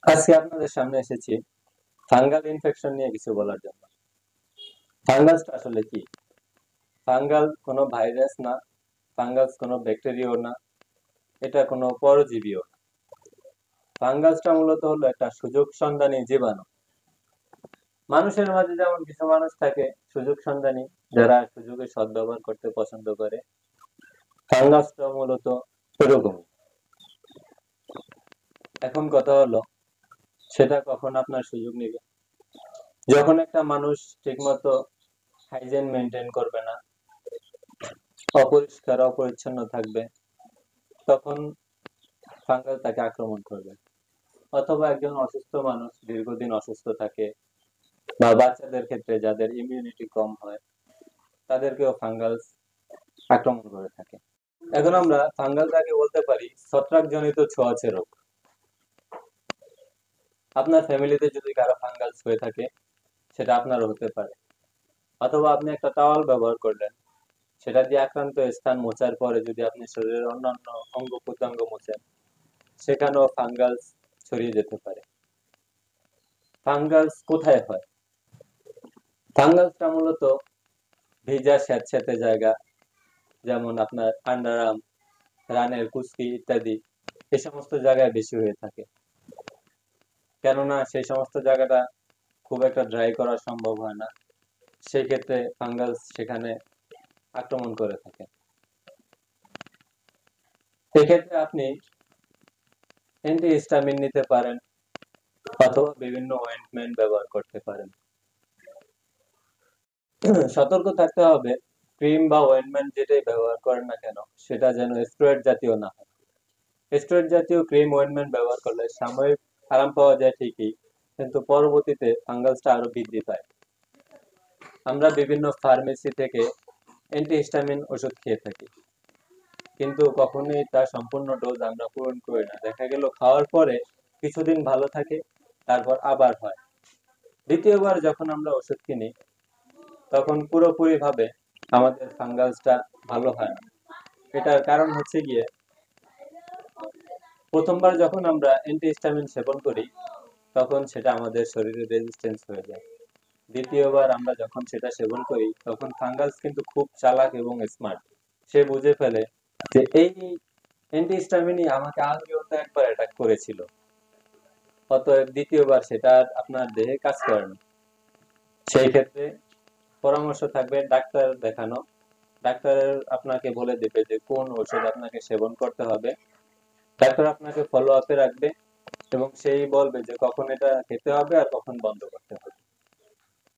আজকে আপনাদের সামনে এসেছি ফাঙ্গাল ইনফেকশন নিয়ে কিছু বলার জন্য। ফাঙ্গাসটা আসলে কি? ফাঙ্গাল কোনো ভাইরাস না, ফাঙ্গাস কোনো ব্যাকটেরিয়াও না, এটা কোনো পরজীবীও না। ফাঙ্গাসটা মূলত হলো একটা সুযোগ সন্ধানী জীবাণু। মানুষের মাঝে যেমন কিছু মানুষ থাকে সুযোগ সন্ধানী, যারা সুযোগের সদ্ব্যবহার করতে পছন্দ করে, ফাঙ্গাসটা মূলত এরকমই। এখন কথা হলো, সেটা কখন আপনার সুযোগ নিবে? যখন একটা মানুষ ঠিকমতো হাইজিন মেনটেন করবে না, অপরিষ্কার অপরিচ্ছন্ন থাকবে, তখন ফাঙ্গাস তাকে আক্রমণ করবে। অথবা একজন অসুস্থ মানুষ দীর্ঘদিন অসুস্থ থাকে, বা বাচ্চাদের ক্ষেত্রে যাদের ইমিউনিটি কম হয়, তাদেরকেও ফাঙ্গাস আক্রমণ করে থাকে। এখন আমরা ফাঙ্গাসটাকে বলতে পারি ছত্রাকজনিত ছোঁয়াচে রোগ। আপনার ফ্যামিলিতে যদি কারো ফাঙ্গাস হয়ে থাকে, সেটা আপনারও হতে পারে। অথবা আপনি একটা টাওয়াল ব্যবহার করলেন, সেটা দিয়ে আক্রান্ত স্থান মোছার পরে যদি আপনি শরীরের অন্যান্য অঙ্গ প্রত্যঙ্গ মোছেন, সেখানেও ফাঙ্গাস ছড়িয়ে যেতে পারে। ফাঙ্গাস কোথায় হয়? ফাঙ্গাসটা মূলত ভিজা স্যাঁতসেঁতে জায়গা, যেমন আপনার আন্ডার আর্ম, রানের কুচকি ইত্যাদি, এই সমস্ত জায়গায় বেশি হয়ে থাকে। কেননা সেই সমস্ত জায়গাটা খুব একটা ড্রাই করা সম্ভব হয় না, সেই ক্ষেত্রে ফাঙ্গাস সেখানে আক্রমণ করে থাকে। সেক্ষেত্রে আপনি অ্যান্টিহিস্টামিন নিতে পারেন, অথবা বিভিন্ন অয়েন্টমেন্ট ব্যবহার করতে পারেন। সতর্ক থাকতে হবে, ক্রিম বা অয়েন্টমেন্ট যেটাই ব্যবহার করেন না কেন, সেটা যেন স্টেরয়েড জাতীয় না হয়। স্টেরয়েড জাতীয় ক্রিম অয়েন্টমেন্ট ব্যবহার করলে সাময়িক আরাম পাওয়া যায় ঠিকই, কিন্তু পরবর্তীতে ফাঙ্গাসটা আরো বৃদ্ধি পায়। আমরা বিভিন্ন ফার্মেসি থেকে অ্যান্টিহিস্টামিন ওষুধ খেয়ে থাকি, কিন্তু কখনোই তার সম্পূর্ণ ডোজ আমরা পূরণ করি না। দেখা গেল খাওয়ার পরে কিছুদিন ভালো থাকে, তারপর আবার হয়। দ্বিতীয়বার যখন আমরা ওষুধ কিনি, তখন পুরোপুরি ভাবে আমাদের ফাঙ্গাসটা ভালো হয় না। এটার কারণ হচ্ছে গিয়ে, প্রথমবার যখন আমরা অ্যান্টিহিস্টামিন সেবন করি, তখন সেটা আমাদের শরীরে রেজিস্ট্যান্স হয়ে যায়। দ্বিতীয়বার আমরা যখন সেটা সেবন করি, তখন ফাঙ্গাস কিন্তু খুব চালাক এবং স্মার্ট। সে বুঝে ফেলে যে এই অ্যান্টিহিস্টামিনই আমাকে আগেও তো একবার অ্যাটাক করেছিল, অতএব দ্বিতীয়বার সেটা আর আপনার দেহে কাজ করে না। সেই ক্ষেত্রে পরামর্শ থাকবে ডাক্তার দেখানো। ডাক্তারের আপনাকে বলে দেবে যে কোন ওষুধ আপনাকে সেবন করতে হবে। ডাক্তার আপনাকে ফলো আপে রাখবে, এবং সেই বলবে যে কখন এটা খেতে হবে আর কখন বন্ধ করতে হবে।